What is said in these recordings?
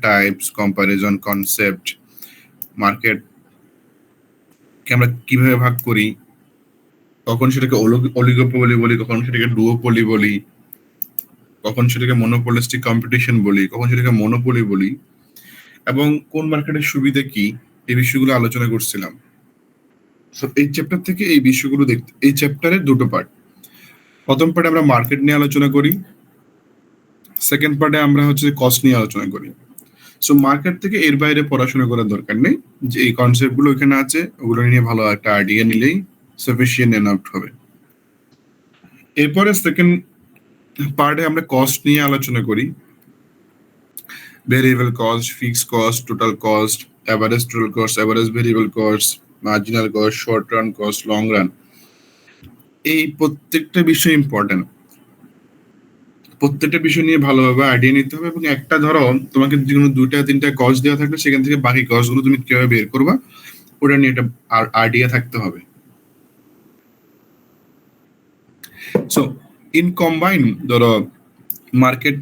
Types, comparison, concept, market কে আমরা কিভাবে ভাগ করি, কখন সেটাকে অলিগোপলি বলি, কখন সেটাকে ডুওপলি বলি, কখন সেটাকে মনোপলিস্টিক কম্পিটিশন বলি, কখন সেটাকে মনোপলি বলি, এবং কোন মার্কেটের সুবিধা কি, এই বিষয়গুলো আলোচনা করছিলাম। এই চ্যাপ্টার থেকে এই বিষয়গুলো দেখতে, এই চ্যাপ্টারের দুটো পার্ট। প্রথম পার্টে আমরা মার্কেট নিয়ে আলোচনা করি, সেকেন্ড পার্টে আমরা হচ্ছে কস্ট নিয়ে আলোচনা করি। সো মার্কেট থেকে এর বাইরে পড়াশোনা করার দরকার নেই, যে এই কনসেপ্ট গুলো এখানে আছে ওগুলো নিয়ে ভালো একটা আইডিয়া নিলেই সাফিসিয়েন্ট এনাফ হবে। এরপরে সেকেন্ড পার্টে আমরা কস্ট নিয়ে আলোচনা করি, variable cost, fixed cost, total cost, average total cost, average variable cost, marginal cost, short run cost, long run. এই প্রত্যেকটা বিষয় ইম্পর্টেন্ট, প্রত্যেকটা বিষয় নিয়ে ভালোভাবে আইডিয়া নিতে হবে। এবং একটা ধরো তোমাকে কোনো 2-3টা কস্ট দেওয়া থাকলে সেখান থেকে বাকি কস্ট গুলো তুমি কিভাবে বের করবা ওটা নিয়ে একটা আইডিয়া থাকতে হবে। সো ইন কম্বাইন ধরো মার্কেট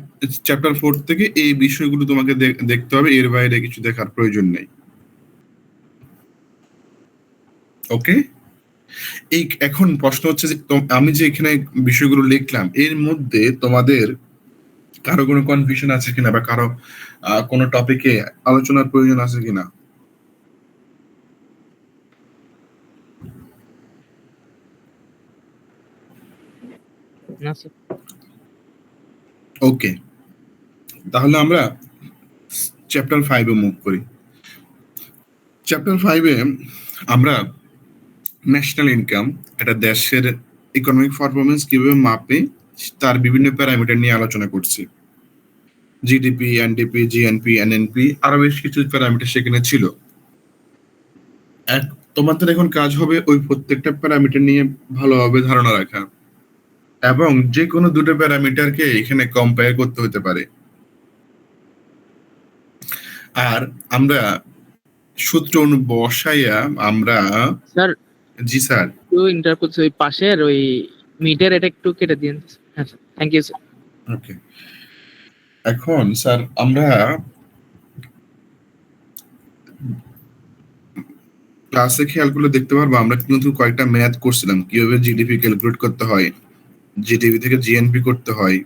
চ্যাপ্টার 4 থেকে এই বিষয়গুলো তোমাকে দেখতে হবে, এর বাইরে কিছু দেখার প্রয়োজন নেই। ওকে, এই এখন প্রশ্ন হচ্ছে যে আমি যে এখানে বিষয়গুলো লিখলাম এর মধ্যে তোমাদের কারো কোনো কনফিউশন আছে কিনা, বা কারো কোনো টপিকে আলোচনার প্রয়োজন আছে কিনা? ওকে, তাহলে আমরা চ্যাপ্টার 5 এ মুভ করি। চ্যাপ্টার 5 এ আমরা ন্যাশনাল ইনকাম, একটা দেশের ইকোনমিক পারফরমেন্স কিভাবে মাপে তার বিভিন্ন প্যারামিটার নিয়ে আলোচনা করছি। জিডিপি, এনডিপি, জিএনপি, এনএনপি, আরো বেশ কিছু প্যারামিটার সেখানে ছিল। তোমাদের এখন কাজ হবে ওই প্রত্যেকটা প্যারামিটার নিয়ে ভালোভাবে ধারণা রাখা, এবং যে কোনো দুটো প্যারামিটারকে এখানে কম্পেয়ার করতে হতে পারে। আর আমরা সূত্র বসাইয়া আমরা স্যার, জি স্যার, একটু ইন্টারপ্ট ওই পাশের ওই মিটার এটা একটু কেটে দিন। হ্যাঁ স্যার, থ্যাংক ইউ স্যার। ওকে, এখন স্যার আমরা ক্লাসে খেয়াল করলে দেখতে পারবো আমরা কিন্তু কয়েকটা ম্যাথ করছিলাম কিভাবে জিডিপি ক্যালকুলেট করতে হয়, জিডিপি থেকে জিএনপি করতে হয়,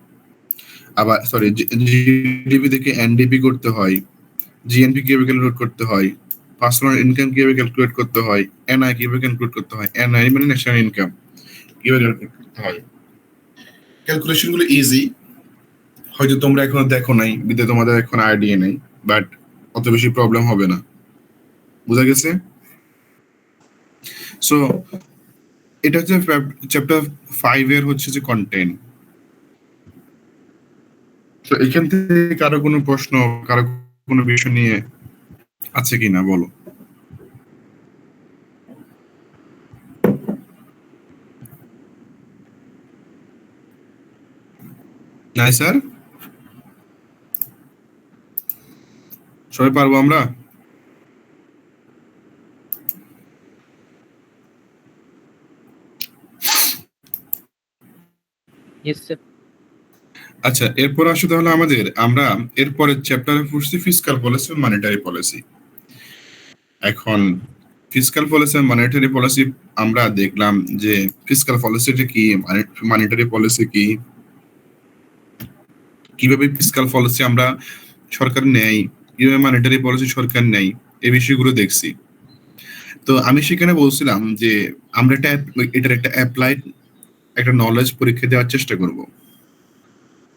আবার সরি জিডিপি থেকে এনডিপি করতে হয়, জিএনপি কিভাবে ক্যালকুলেট করতে হয়, পার্সোনাল ইনকাম কিভাবে ক্যালকুলেট করতে হয়, এনআই কিভাবে ক্যালকুলেট করতে হয়, এনআই মানে ন্যাশনাল ইনকাম কিভাবে ক্যালকুলেট করতে হয়। ক্যালকুলেশন গুলো ইজি, হয়তো তোমরা এখনো দেখো নাই বিদ্যা তোমাদের এখন আইডিয়া নেই, বাট অত বেশি প্রবলেম হবে না, বুঝা গেছে? সো এটা হচ্ছে চ্যাপ্টার 5 এর হচ্ছে যে কন্টেন্ট। তো এখান থেকে কারো কোনো প্রশ্ন, কারো কোনো বিষয় নিয়ে আছে কিনা বলো? নাই স্যার, সবাই পারবো আমরা? আচ্ছা, এরপর আসো তাহলে আমরা এরপরে চ্যাপ্টারে পড়ছি ফিসকাল পলিসি, মনিটারি পলিসি। এখন ফিসকাল পলিসি, মনিটারি পলিসি আমরা দেখলাম যে ফিসকাল পলিসিটা কি, মনিটারি পলিসি কি, কিভাবে ফিসকাল পলিসি আমরা সরকার নেয়, কিভাবে মনিটারি পলিসি সরকার নেয়, এই বিষয়গুলো দেখছি। তো আমি সেখানে বলছিলাম যে আমরা এটার একটা অ্যাপ্লাইড একটা নলেজ পরীক্ষা দেওয়ার চেষ্টা করব।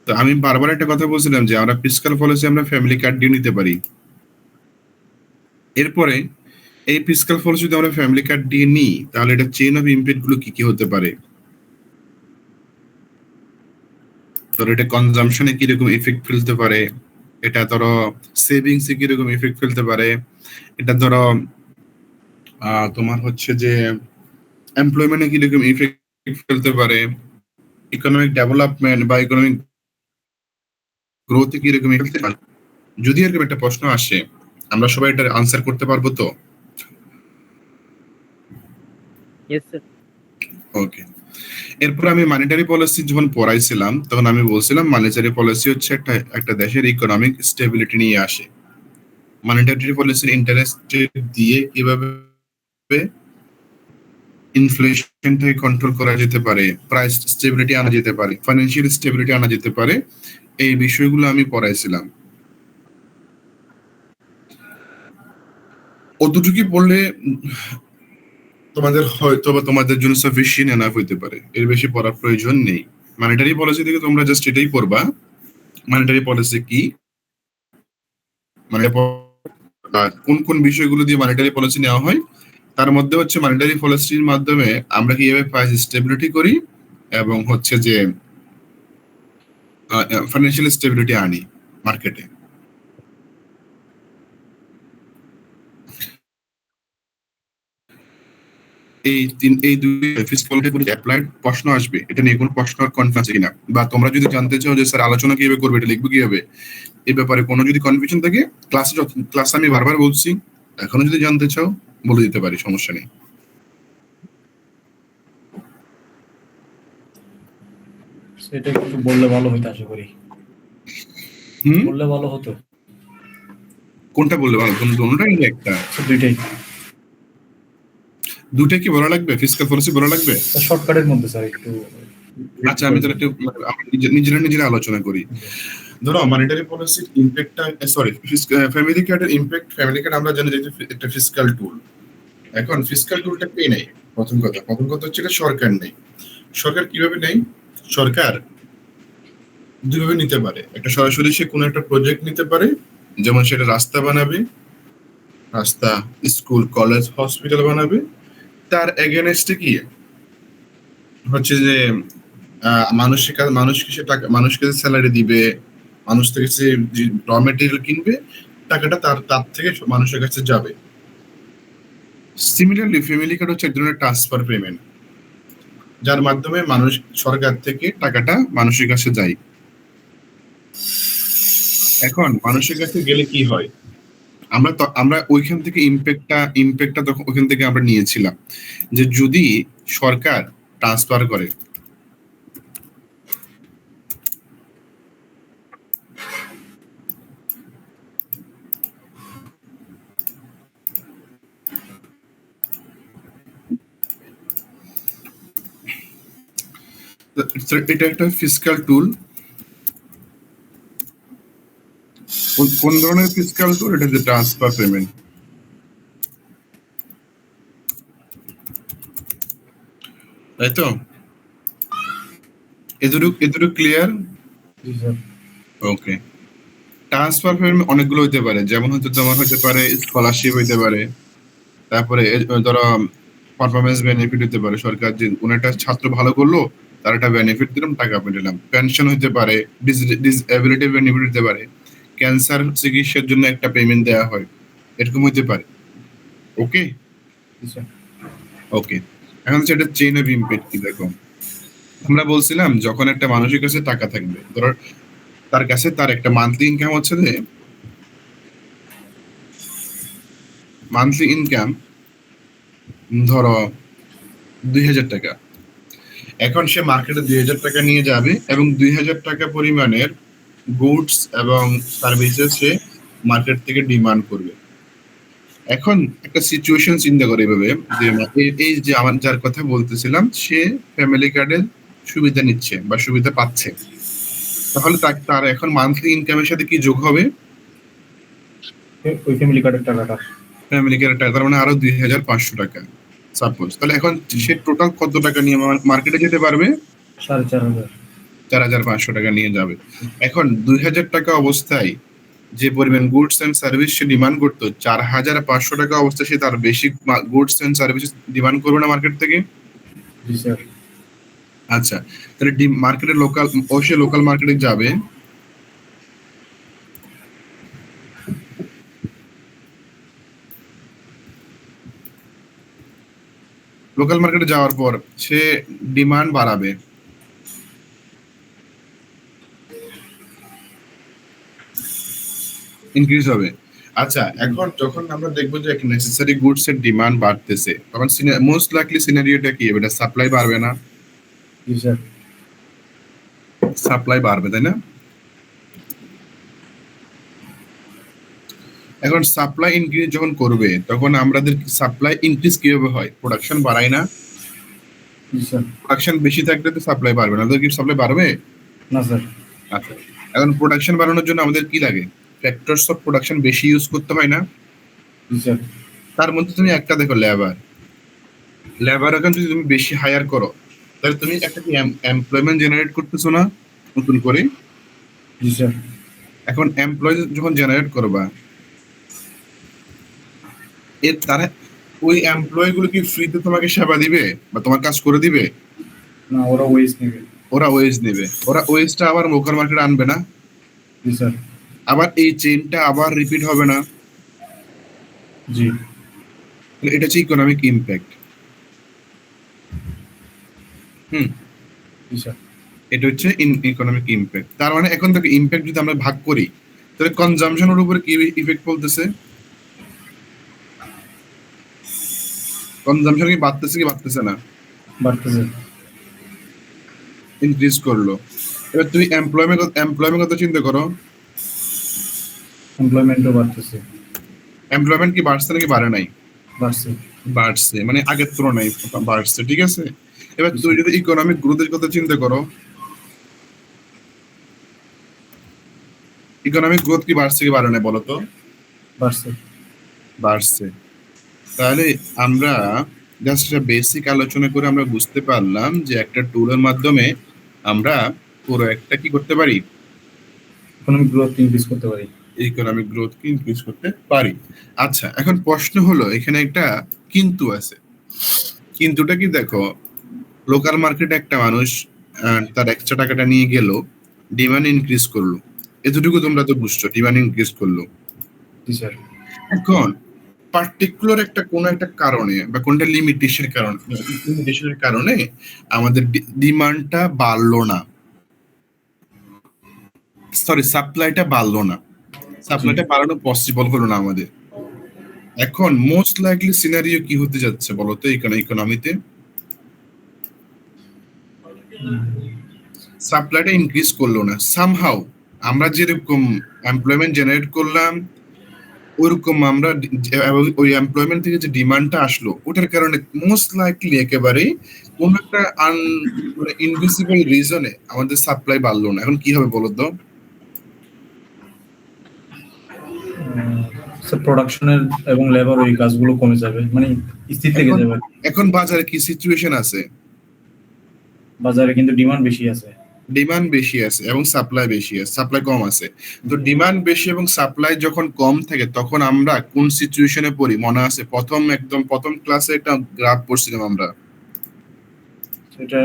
তো আমি বারবার একটা কথা বলছিলাম যে আমরা ফিসকাল পলিসি আমরা ফ্যামিলি কার্ড দিয়ে নিতে পারি। এরপরে এই ফিসকাল পলিসি যদি আমরা ফ্যামিলি কার্ড দিয়ে নিই তাহলে এটা চেইন অফ ইমপ্যাক্ট গুলো কি কি হতে পারে, ধরো এটা কনজাম্পশনে কিরকম ইফেক্ট ফেলতে পারে, এটা ধরো সেভিংসে কিরকম ইফেক্ট ফেলতে পারে, এটা ধরো তোমার হচ্ছে যে এমপ্লয়মেন্টে কিরকম ইফেক্ট ফেলতে পারে, ইকোনমিক ডেভেলপমেন্ট বা ইকোনমিক গ্রোথে কিরকম ইফেক্ট ফেলতে পারে। যদি এরকম একটা প্রশ্ন আসে আমরা সবাই এটার আনসার করতে পারবো তো? ওকে, এরপর আমি মনিটারি পলিসি যখন পড়াইছিলাম তখন আমি বলছিলাম মনিটারি পলিসি হচ্ছে একটা দেশের ইকোনমিক স্টেবিলিটি নিয়ে আসে। মনিটারি পলিসির ইন্টারেস্ট দিয়ে কিভাবে ইনফ্লেশনটাকে কন্ট্রোল করা যেতে পারে, প্রাইস স্টেবিলিটি আনা যেতে পারে, ফাইন্যান্সিয়াল স্টেবিলিটি আনা যেতে পারে, এই বিষয়গুলো আমি পড়াইছিলাম। অতটুকু পড়লে তোমাদের হয়তো বা তোমাদের জন্য সাফিসিয়েন্ট এনাফ হইতে পারে, এর বেশি পড়ার প্রয়োজন নেই। মনিটারি পলিসি থেকে তোমরা জাস্ট এটাই পড়বা, মনিটারি পলিসি কি, মানে কোন কোন বিষয়গুলো দিয়ে মনিটারি পলিসি নেওয়া হয়, তার মধ্যে হচ্ছে মনিটারি পলিসির মাধ্যমে আমরা কিভাবে প্রাইস স্টেবিলিটি করি এবং হচ্ছে যে ফাইন্যান্সিয়াল স্টেবিলিটি আনি মার্কেটে। এই দুই ফিসকাল পলিসি অ্যাপ্লাইড প্রশ্ন আসবে, এটা নিয়ে কোনো প্রশ্ন কনফিউজ কিনা, বা তোমরা যদি জানতে চাও যে স্যার আলোচনা কিভাবে করবে, এটা লিখবো কিভাবে, এই ব্যাপারে কোনো যদি কনফিউশন থাকে ক্লাস আমি বারবার বলছি, এখনো যদি জানতে চাও বলে দিতে পারি, সমস্যা নেই। সেটা একটু বললে ভালো হতো, আশা করি বললে ভালো হতো। কোনটা বললে ভালো, দুটোটাই একটা, দুটো কি বলা লাগবে, ফিসকাল পলিসি বলা লাগবে শর্টকাটের মধ্যে স্যার একটু। আচ্ছা আমি তাহলে একটু নিজেরা আলোচনা করি। ধরো মনিটারি পলিসির ইমপ্যাক্টটা, সরি ফ্যামিলি কার্ডের ইমপ্যাক্ট, ফ্যামিলি কার্ড আমরা জানি যে একটা ফিসকাল টুল। এখন ফিসকাল টুলটা কে নেই, প্রথম কথা হচ্ছে এটা সরকার নেই। সরকার কিভাবে নেই, সরকার দুইভাবে নিতে পারে। একটা সরাসরি সে কোনো একটা প্রজেক্ট নিতে পারে, যেমন সেটা রাস্তা বানাবে, রাস্তা, স্কুল, কলেজ, হসপিটাল বানাবে, তার এগেনস্টে কি হচ্ছে যে মানুষকে সে টাকা, মানুষকে স্যালারি দিবে, মানুষ থেকে সে র মেটেরিয়াল কিনবে, টাকাটা তার থেকে মানুষের কাছে যাবে। সিমিলারলি ফ্যামিলি কার্ড হচ্ছে এক ধরনের ট্রান্সফার পেমেন্ট, যার মাধ্যমে মানুষ সরকার থেকে টাকাটা মানুষের কাছে যায়। এখন মানুষের কাছে গেলে কি হয়, আমরা ওইখান থেকে ইমপ্যাক্টটা তখন ওইখান থেকে আমরা নিয়েছিলাম যে যদি সরকার ট্রান্সফার করে, এটা একটা ফিসকাল টুল। কোন ধরনের ফিসকাল টুল, এটা হচ্ছে ট্রান্সফার পেমেন্ট, তাই তো? এদুরু ক্লিয়ার? ওকে। ট্রান্সফার পেমেন্ট অনেকগুলো হইতে পারে, যেমন হচ্ছে তোমার হতে পারে স্কলারশিপ হইতে পারে, তারপরে ধরো পারফরমেন্স বেনিফিট হতে পারে, সরকার যে কোন একটা ছাত্র ভালো করলো তার একটা বেনিফিট দিলাম, টাকা পেলাম। পেনশন হতে পারে, ডিসএবিলিটি বেনিফিট হতে পারে, ক্যান্সার চিকিৎসার জন্য একটা পেমেন্ট দেওয়া হয়, এরকম হতে পারে। ওকে ওকে, এখন হচ্ছে এটা চেইন অফ ইমপ্যাক্ট কি দেখো, আমরা বলছিলাম যখন একটা মানুষের কাছে টাকা থাকবে, ধরো তার কাছে তার একটা মান্থলি ইনকাম হচ্ছে যে মান্থলি ইনকাম ধরো 2000 টাকা। এখন সে মার্কেটে 2000 টাকা নিয়ে যাবে এবং 2000 টাকা পরিমাণের গুডস এবং সার্ভিসেস সে মার্কেট থেকে ডিমান্ড করবে। এখন একটা সিচুয়েশন চিন্তা করে এভাবে যে এই যে আমার যার কথা বলতেছিলাম, সে ফ্যামিলি কার্ডের সুবিধা নিচ্ছে বা সুবিধা পাচ্ছে, তাহলে তার এখন মান্থলি ইনকামের সাথে কি যোগ হবে, ওই ফ্যামিলি কার্ডের টাকাটা, ফ্যামিলি কার্ডের টাকা, তার মানে আরো 2500 টাকা সাপোজ। তাহলে এখন সে টোটাল কত টাকা নিয়ে মার্কেটে যেতে পারবে, 4500 টাকা নিয়ে যাবে। এখন 2000 টাকা অবস্থায় যে পরিমাণ গুডস এন্ড সার্ভিস সে ডিমান্ড করতো, 4500 টাকা অবস্থায় সে তার বেশি গুডস এন্ড সার্ভিস ডিমান্ড করবে না মার্কেট থেকে? আচ্ছা, তাহলে মার্কেটে লোকাল, অবশ্যই লোকাল মার্কেটে যাবে, লোকাল মার্কেটে যাওয়ার পর সে ডিমান্ড বাড়াবে, ইনক্রিজ হবে। আচ্ছা, এখন যখন আমরা দেখবো যে নেসেসারি গুডস এর ডিমান্ড বাড়তেছে, তখন মোস্ট লাইকলি সিনারিওটা কি হবে, এটা সাপ্লাই বাড়বে না? সাপ্লাই বাড়বে, তাই না? এখন সাপ্লাই ইনক্রিজ যখন করবে তখন আমাদের সাপ্লাই ইনক্রিজ কিভাবে হয়? প্রোডাকশন বাড়ায় না? জি স্যার। প্রোডাকশন বেশি থাকলে তো সাপ্লাই বাড়বে না, তো কি সাপ্লাই বাড়বে? না স্যার। আচ্ছা, এখন প্রোডাকশন বাড়ানোর জন্য আমাদের কি লাগে? ফ্যাক্টরস অফ প্রোডাকশন বেশি ইউজ করতে হয় না? জি স্যার। তার মধ্যে তুমি একটা দেখো, লেবার এখন যদি তুমি বেশি হায়ার করো তাহলে তুমি একটা কি এমপ্লয়মেন্ট জেনারেট করতেছো না নতুন করে? জি স্যার। এখন এমপ্লয় যখন জেনারেট করবা, এর তারা ওই এমপ্লয় গুলো কি ফ্রিতে তোমাকে সেবা দিবে বা তোমার কাজ করে দিবে? না, ওরা ওয়েজ নেবে। ওরা ওয়েজ নেবে, ওরা ওয়েজটা আবার লোকাল মার্কেটে আনবে না? জি স্যার। আবার এই চেইনটা আবার রিপিট হবে না? জি। এটা হচ্ছে ইকোনমিক ইম্প্যাক্ট। জি স্যার। এটা হচ্ছে ইকোনমিক ইম্প্যাক্ট। তার মানে এখন থেকে ইম্প্যাক্ট যদি আমরা ভাগ করি তাহলে কনজাম্পশনের উপরে কি ইফেক্ট পড়তেছে? কনজাম্পশন কি বাড়তেছে কি বাড়তেছে না? বাড়তেছে। ইনক্রিজ করলো। এবার তুমি এমপ্লয়মেন্ট কথা চিন্তা করো, এমপ্লয়মেন্টও বাড়তেছে। এমপ্লয়মেন্ট কি বাড়ছে নাকি বাড়ে নাই? বাড়ছে। বাড়ছে, মানে আগের তুলনায় বাড়ছে, ঠিক আছে। এবার তুমি যদি ইকোনমিক গ্রোথের কথা চিন্তা করো, ইকোনমিক গ্রোথ কি বাড়ছে কি বাড়ে নাই বলো তো? বাড়ছে। বাড়ছে। তাহলে আমরা জাস্ট বেসিক আলোচনা করে আমরা বুঝতে পারলাম যে একটা টুলের মাধ্যমে আমরা পুরো একটা কি করতে পারি? ইকোনমিক গ্রোথ ইনক্রিজ করতে পারি। ইকোনমিক গ্রোথ কি ইনক্রিজ করতে পারি। আচ্ছা, এখন প্রশ্ন হলো, এখানে একটা কিন্তু আছে। কিন্তুটা কি দেখো, লোকাল মার্কেটে একটা মানুষ তার এক্সট্রা টাকাটা নিয়ে গেল, ডিমান্ড ইনক্রিজ করলো, এতটুকু তোমরা তো বুঝছো, ডিমান্ড ইনক্রিজ করলো। জি স্যার। এখন পার্টিকুলার একটা কোন একটা কারণে বা কোনটা লিমিটেশনের কারণে আমাদের ডিমান্ডটা বাড়লো না, সরি সাপ্লাইটা বাড়লো না, সাপ্লাইটা বাড়ানো পসিবল হলো না আমাদের। এখন মোস্ট লাইকলি সিনারিও কি হতে যাচ্ছে বলতো ইকোনমিতে? সাপ্লাইটা ইনক্রিজ করলো না, সামহাউ আমরা যেরকম এমপ্লয়মেন্ট জেনারেট করলাম ওরকম আমরা ওই এমপ্লয়মেন্ট থেকে যে ডিমান্ডটা আসলো ওটার কারণে মোস্ট লাইকলি একেবারে কোন একটা মানে ইনভিজিবল রিজনে আমাদের সাপ্লাই বাড়লো না। এখন কি হবে বলো তো? স্যার প্রোডাকশনের এবং লেবার ওই কাজগুলো কমে যাবে, মানে স্থির থেকে যাবে। এখন বাজারে কি সিচুয়েশন আছে? বাজারে কিন্তু ডিমান্ড বেশি আছে। ডিমান্ড বেশি আছে এবং সাপ্লাই বেশি আছে, সাপ্লাই কম আছে। তো ডিমান্ড বেশি এবং সাপ্লাই যখন কম থাকে তখন আমরা কোন সিচুয়েশনে পড়ি মনে আছে? একদম প্রথম ক্লাসে একটা গ্রাফ পড়ছিলাম আমরা, সেটা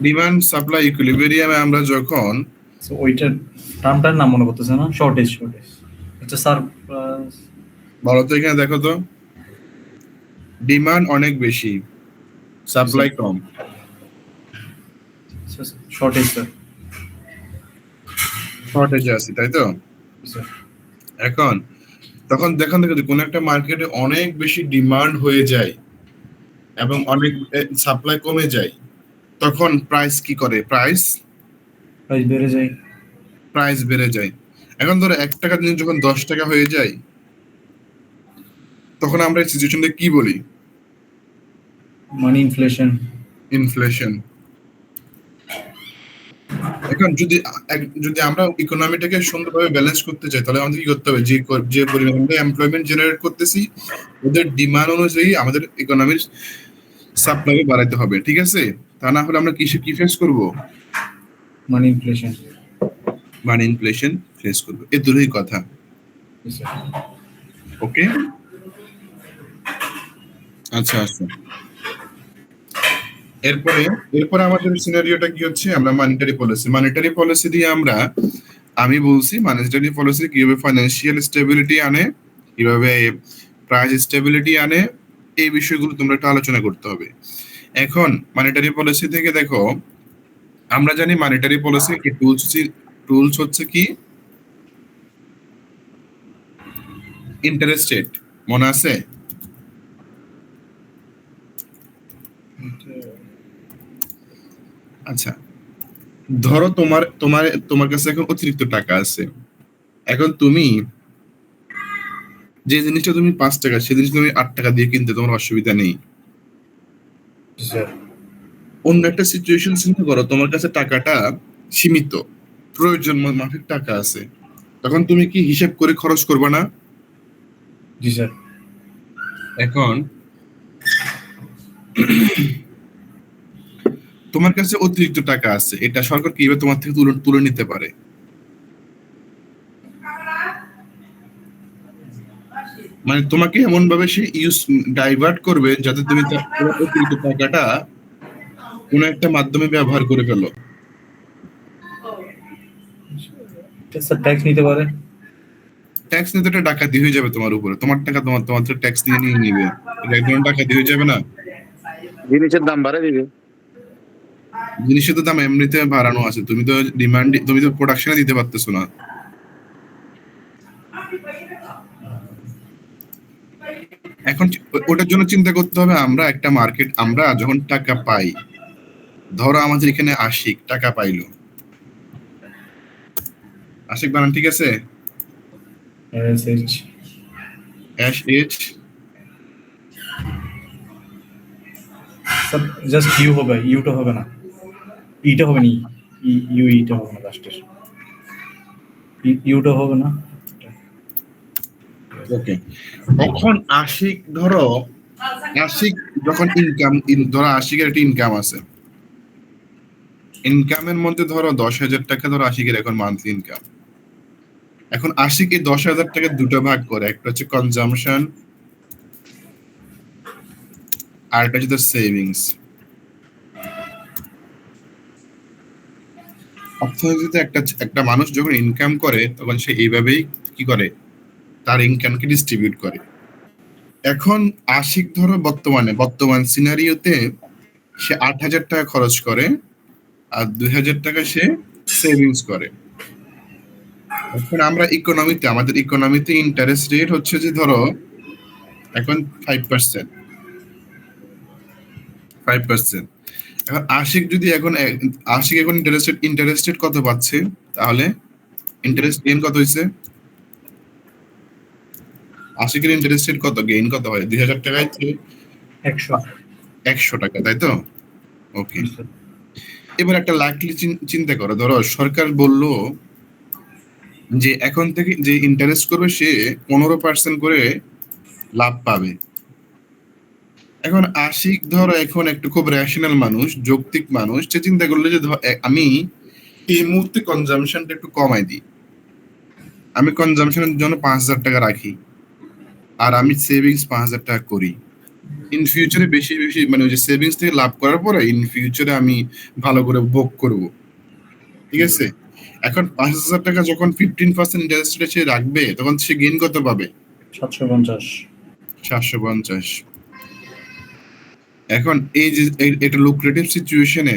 ডিমান্ড সাপ্লাই ইকুইলিব্রিয়ামে আমরা যখন, ওইটার টার্মটার নাম মনে করতেছে না, শর্টেজ। আচ্ছা স্যার, বলো তো এখানে দেখো তো, ডিমান্ড অনেক বেশি সাপ্লাই কম, শর্টেজ স্যার। শর্টেজে আছে, তাই তো? স্যার এখন তখন দেখো কোন একটা মার্কেটে অনেক বেশি ডিমান্ড হয়ে যায় এবং অনেক সাপ্লাই কমে যায়, তখন প্রাইস কি করে? প্রাইস বেড়ে যায়। বেড়ে যায়। এখন ধরো 1 টাকা জিনিস যখন 10 টাকা হয়ে যায় তখন আমরা এই সিচুয়েশনটা কি বলি? মানি ইনফ্লেশন। ইনফ্লেশন। এখন যদি আমরা ইকোনমিটাকে সুন্দরভাবে ব্যালেন্স করতে চাই তাহলে আমাদের কি করতে হবে? যে পরিমাণ আমরা এমপ্লয়মেন্ট জেনারেট করতেছি ওদের ডিমান্ড অনুযায়ী আমাদের ইকোনমির সাপ্লাই বাড়াইতে হবে, ঠিক আছে? তা না হলে আমরা কি ফেস করব? মানি ইনফ্লেশন। মানে ইনফ্লেশন ফেস করব। এই দুটোই কথা। ওকে, আচ্ছা আচ্ছা। এরপরে আমাদের সিনারিওটা কি হচ্ছে? আমরা মনিটারি পলিসি দিয়ে আমি বলছি মনিটারি পলিসি কিভাবে ফাইন্যান্সিয়াল স্টেবিলিটি আনে, কিভাবে প্রাইস স্টেবিলিটি আনে, এই বিষয়গুলো তোমরা একটু আলোচনা করতে হবে। এখন মনিটারি পলিসি থেকে দেখো, আমরা জানি মনিটারি পলিসি কি টুলস হচ্ছে কি? ইন্টারেস্ট রেট, মনে আছে? আচ্ছা, ধরো তোমার কাছে এখন অতিরিক্ত টাকা আছে, এখন তুমি যে জিনিসটা তুমি 5 টাকা, সেই জিনিস তুমি 8 টাকা দিয়ে কিনতে তোমার অসুবিধা নেই। জি স্যার। অন্য একটা সিচুয়েশন চিন্তা করো, তোমার কাছে টাকাটা সীমিত, প্রয়োজন মাফিক টাকা আছে, তখন তুমি কি হিসাব করে খরচ করবে না? জি স্যার। এখন তোমার কাছে অতিরিক্ত টাকা আছে, এটা সরকার কিভাবে তোমার থেকে তুলে তুলে নিতে পারে? মানে তোমাকে এমন ভাবে সে ডাইভার্ট করবে যাতে তুমি তোমার অতিরিক্ত টাকাটা কোনো একটা মাধ্যমে ব্যবহার করে ফেলো। স্যার ট্যাক্স নিতে পারে। ট্যাক্স নিতে একটা ডাকাতি হয়ে যাবে তোমার উপরে, তোমার টাকা তোমার থেকে ট্যাক্স নিয়ে নিবে, এটা এক ধরনের ডাকাতি হয়ে যাবে না? জিনিসের দাম বাড়ায় দিবে। জিনিসের তো দাম এমনিতে বাড়ানো আছে, তুমি তো প্রোডাকশনে দিতে পারতেছো না। এখন ওটার জন্য চিন্তা করতে হবে, আমরা যখন টাকা পাই, ধরো আমাদের এখানে আশিক টাকা পাইলো, আশিক বানান ঠিক আছে? SH SH sir just you হবে, ইউটা হবে না, ইটা হবে না, ইটা হবে না, লাস্টের ইউটা হবে না। ওকে, এখন আশিক যখন ধরো আশিকের একটা ইনকাম আছে, ইনকামের মধ্যে ধরো 10,000 টাকা, ধরো আশিকের এখন মান্থলি ইনকাম। এখন আশিক এই 10,000 টাকা দুটো ভাগ করে, একটা হচ্ছে কনজাম্পশন আর একটা হচ্ছে সেভিংস। অর্থনীতিতে একটা মানুষ যখন ইনকাম করে তখন সে এইভাবেই কি করে, তার ইনকামকে ডিস্ট্রিবিউট করে। এখন আশিক ধরো বর্তমান সিনারিওতে সে 8,000 টাকা খরচ করে আর 2,000 টাকা সে সেভিংস করে। এখন আমাদের ইকোনমিতে ইন্টারেস্ট রেট হচ্ছে যে ধরো এখন 5%। এখন আশিক এখন ইন্টারেস্টেড কত পাচ্ছে, তাহলে ইন্টারেস্ট গেইন কত হয়েছে? আশিকের ইন্টারেস্টেড কত, গেইন কত হয়? 2,000 টাকায় 100 টাকা, তাই তো? ওকে, এবার একটা লাইকলি চিন্তা করো, ধরো সরকার বললো যে এখন থেকে যে ইন্টারেস্ট করবে সে 15% করে লাভ পাবে। এখন আশিক ধরো এখন একটু খুব রেশনাল মানুষ, যৌক্তিক মানুষ, সে চিন্তা করলো যে আমি এই মুহূর্তে কনজাম্পশনটা একটু কমাই দিই, আমি কনজাম্পশনের জন্য 5,000 টাকা রাখি আর আমি সেভিংস 5,000 টাকা করি। ইন ফিউচারে বেশি মানে ওই যে সেভিংস থেকে লাভ করার পরে ইন ফিউচারে আমি ভালো করে ভোগ করব, ঠিক আছে? এখন 5,000 টাকা যখন 15% ইন্টারেস্ট রেটে সে রাখবে তখন সে গেইন কত পাবে? 750। এখন এই যে এটা লুক্রেটিভ সিচুয়েশনে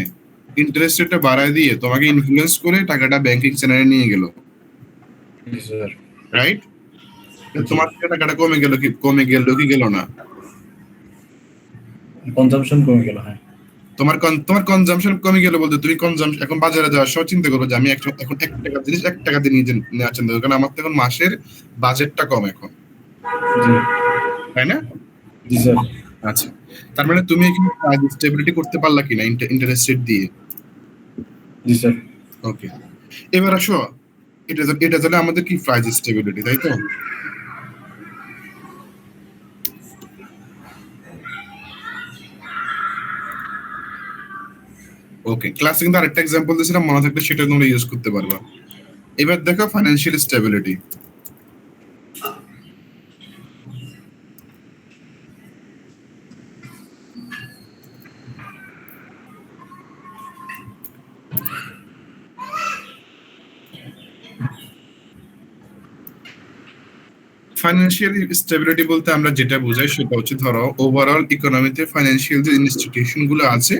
ইন্টারেস্ট রেটটা বাড়ায় দিয়ে তোমাকে ইনফ্লুয়েন্স করে টাকাটা ব্যাংকিং চ্যানেলে নিয়ে গেল, রাইট? তোমার টাকাটা কমে গেল কি গেল না? কনজাম্পশন কমে গেল। হ্যাঁ, তোমার কনজাম্পশন কমে গেল বলতে তুমি কনজাম্পশন এখন বাজারে যাওয়ার সময় চিন্তা করবে যে আমি এখন 1 টাকা জিনিস 1 টাকা দিয়ে নেওয়ার চিন্তা করবো, কারণ আমার তো এখন মাসের বাজেটটা কম এখন, তাই না? জি স্যার। আচ্ছা, তার মানে তুমি এখানে প্রাইস স্টেবিলিটি করতে পারলা কিনা ইন্টারেস্ট রেট দিয়ে? জি স্যার। ওকে, এবার আসো, এটা তাহলে আমাদের কি প্রাইস স্টেবিলিটি, তাই তো? ওকে, ক্লাসে কিন্তু আরেকটা এক্সাম্পল দিয়েছিলাম, মনে থাকলে সেটা তোমরা ইউজ করতে পারবা। এবার দেখো ফাইন্যান্সিয়াল স্টেবিলিটি। ফাইন্যান্সিয়াল স্টেবিলিটি বলতে আমরা যেটা বোঝাই সেটা হচ্ছে ধরো ওভারঅল ইকোনমিতে ফাইন্যান্সিয়াল যে ইনস্টিটিউশন গুলো আছে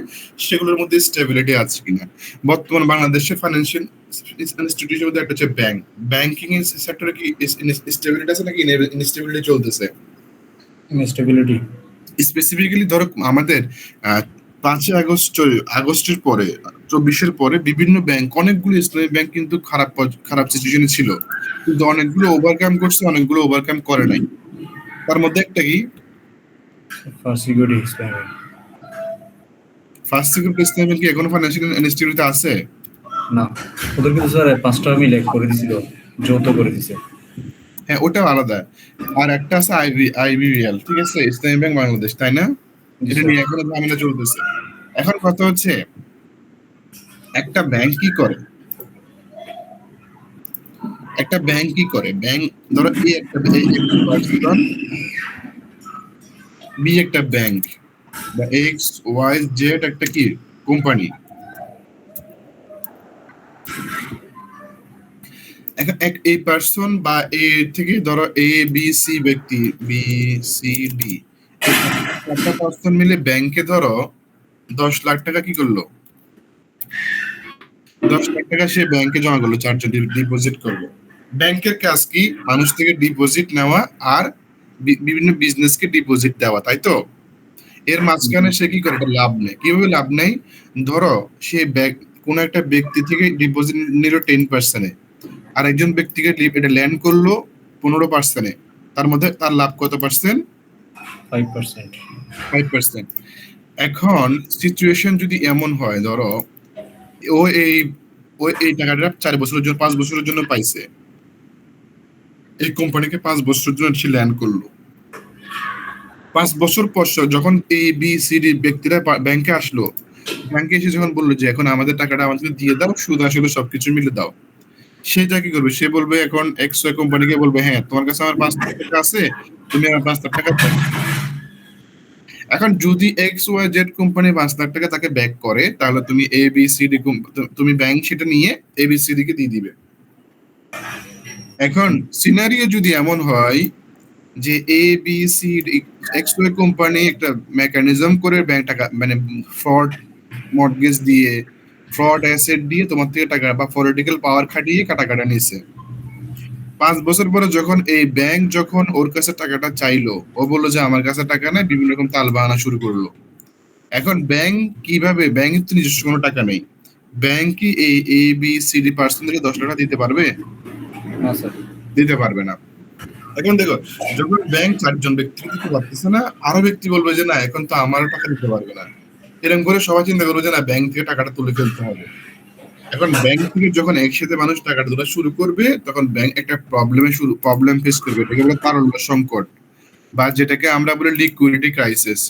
সেগুলোর মধ্যে স্টেবিলিটি আছে কিনা। বর্তমান বাংলাদেশে ফাইন্যান্সিয়াল ইনস্টিটিউশন মধ্যে একটা হচ্ছে ব্যাংকিং সেক্টরে কি স্টেবিলিটি আছে নাকি ইনস্টেবিলিটি চলতেছে? ইনস্টেবিলিটি। স্পেসিফিক্যালি ধরো আমাদের 5 আগস্টের পরে 2024 পরে বিভিন্ন ব্যাংক, অনেকগুলো ইসলামী ব্যাংক কিন্তু খারাপ সিচুয়েশনে ছিল, কিন্তু অনেকগুলো ওভারকাম করছে, অনেকগুলো ওভারকাম করে নাই। তার মধ্যে একটা কি ফার্স্ট সিকিউরিটি ইসলামী। ফার্স্ট সিকিউরিটি ইসলামী ব্যাংক কি এখনো ফাইন্যান্সিয়াল ইনস্টিটিউটে আছে? না, ওদের কিন্তু স্যার 5টা মিলে করে দিছিল, যৌথ করে দিছে। হ্যাঁ, ওটা আলাদা। আর একটা আছে আইবিএল, ঠিক আছে, ইসলামী ব্যাংক বাংলাদেশ, তাই না? জি এটা স্যার। নিয়ে এখনো ঝামেলা চলতেছে। এখন কথা হচ্ছে একটা ব্যাংক কি করে, ব্যাংক ধরো এ একটা পার্সন, বি একটা ব্যাংক, বা এক্স ওয়াই জেড একটা কি কোম্পানি। এই পার্সন বা এ থেকে ধরো এ বি সি ব্যক্তি, বি সি ডি, একটা পার্সন মিলে ব্যাংকে ধরো 10 লাখ টাকা কি করলো, 10 লাখ টাকা সে ব্যাংকে জমা করলো, চারজন ডিপোজিট করলো। ব্যাংকের কাজ কি? মানুষ থেকে ডিপোজিট নেওয়া আর বিভিন্ন বিজনেসকে ডিপোজিট দেওয়া, তাই তো? এর মাঝখানে সে কি করে? এটা লাভ নেয়। কিভাবে লাভ নেয়? ধরো সে কোন একটা ব্যক্তি থেকে ডিপোজিট নিল 10%, আর একজন ব্যক্তিকে এটা ল্যান্ড করলো 15%, তার মধ্যে তার লাভ কত পার্সেন্ট? 5%। 5%। এখন সিচুয়েশন যদি এমন হয়, ধরো ও এই টাকাটা 4 বছরের জন্য, 5 বছরের জন্য পাইছে, এই কোম্পানিকে 5 বছরের জন্য সে ল্যান্ড করলো। 5 বছর পর যখন এ বি সি ডি ব্যক্তিরা ব্যাংকে আসলো, ব্যাংকে এসে যখন বললো যে এখন আমাদের টাকাটা আমাদের দিয়ে দাও, সুদ আসলে সবকিছু মিলে দাও, সেটা কি করবে? সে বলবে এখন এক্স ওয়াই কোম্পানিকে বলবে, হ্যাঁ তোমার কাছে আমার 5 লাখ টাকা আছে, তুমি আমার 5 লাখ টাকা দাও। এখন যদি X Y Z company 5 lakh টাকা তাকে ব্যাক করে, তাহলে তুমি এ বি সি ডি তুমি ব্যাংক সেটা নিয়ে এ বি সি ডি কে দিয়ে দিবে। এখন সিনারিও যদি এমন হয় যে A B C D X Y company একটা মেকানিজম করে ব্যাংক টাকা, মানে ফ্রড মর্টগেজ দিয়ে, ফ্রড অ্যাসেট দিয়ে তোমার থেকে টাকা বা পলিটিক্যাল পাওয়ার খাটিয়ে টাকাটা নিছে। 5 বছর পরে যখন এই ব্যাংক যখন ওর কাছে টাকাটা চাইলো, ও বললো যে আমার কাছে টাকা নাই, বিভিন্ন রকম তাল বাহানা শুরু করলো। এখন ব্যাংক কিভাবে, ব্যাংকের তো নিজস্ব কোনো টাকা নেই, ব্যাংক কি এই এ বি সি ডি পার্সন থেকে 10 লাখ টাকা দিতে পারবে? না স্যার। দিতে পারবে না। এখন দেখো, যখন ব্যাংক 4জন ব্যক্তি দিতে পারতেছে না, আরো ব্যক্তি বলবে যে না এখন তো আমারও টাকা দিতে পারবে না, এরকম করে সবাই চিন্তা করবে যে না ব্যাংক থেকে টাকাটা তুলে ফেলতে হবে। এখন ব্যাংক থেকে যখন একসাথে মানুষ টাকাটা তোলা শুরু করবে, তখন ব্যাংক একটা প্রবলেম ফেস করবে, এটাকে বলে তারল্য সংকট, বা যেটাকে আমরা বলি লিকুইডিটি ক্রাইসিস।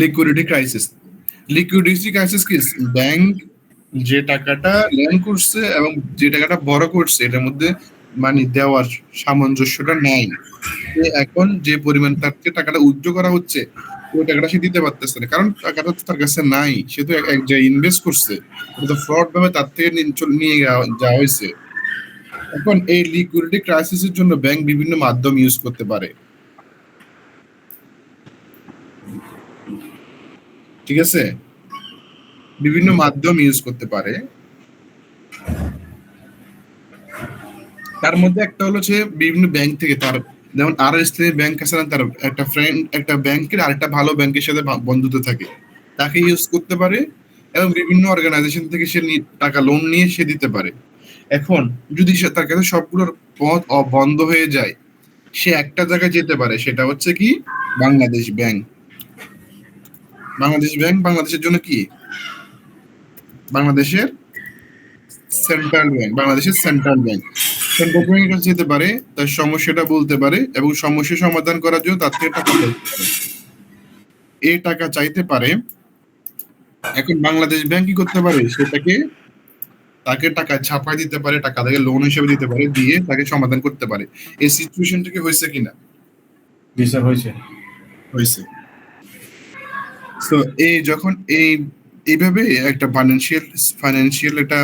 লিকুইডিটি ক্রাইসিস কি? ব্যাংক যে টাকাটা ল্যান্ড করছে এবং যে টাকাটা বড় করছে, এটার মধ্যে মানে দেওয়ার সামঞ্জস্যটা নাই। এখন যে পরিমাণ তার থেকে টাকাটা উইথড্র করা হচ্ছে, ওই টাকাটা সে দিতে পারতেছে না, কারণ টাকাটা তার কাছে নাই, সে তো এক জায়গায় ইনভেস্ট করছে, তো ফ্রড ভাবে তার থেকে নিয়ে যাওয়া হয়েছে। এখন এই লিকুইডিটি ক্রাইসিসের জন্য ব্যাংক বিভিন্ন মাধ্যম ইউজ করতে পারে, ঠিক আছে, বিভিন্ন মাধ্যম ইউজ করতে পারে। তার মধ্যে একটা হলো যে বিভিন্ন ব্যাংক থেকে তার, যেমন আর ইসলামী ব্যাংক আছে না, তার একটা ফ্রেন্ড একটা ব্যাংকের আরেকটা ভালো ব্যাংকের সাথে বন্ধুত্ব থাকে, তাকে ইউজ করতে পারে, এবং বিভিন্ন অর্গানাইজেশন থেকে সে টাকা লোন নিয়ে সে দিতে পারে। এখন যদি তার কাছে সবগুলোর পথ বন্ধ হয়ে যায়, সে একটা জায়গায় যেতে পারে, সেটা হচ্ছে কি বাংলাদেশ ব্যাংক। বাংলাদেশের জন্য কি? বাংলাদেশের সেন্ট্রাল ব্যাংক সেন্ট্রাল ব্যাংকের কাছে যেতে পারে, তার সমস্যাটা বলতে পারে, এবং সমস্যা সমাধান করার জন্য তার থেকে টাকা চাইতে পারে, এই টাকা চাইতে পারে। এখন বাংলাদেশ ব্যাংক কি করতে পারে? তাকে টাকা ছাপাই দিতে পারে, টাকা তাকে লোন হিসেবে দিতে পারে, দিয়ে তাকে সমাধান করতে পারে। এই সিচুয়েশনটা কি হয়েছে কিনা? জি স্যার, হয়েছে। তো যখন এইভাবে একটা ফাইন্যান্সিয়াল একটা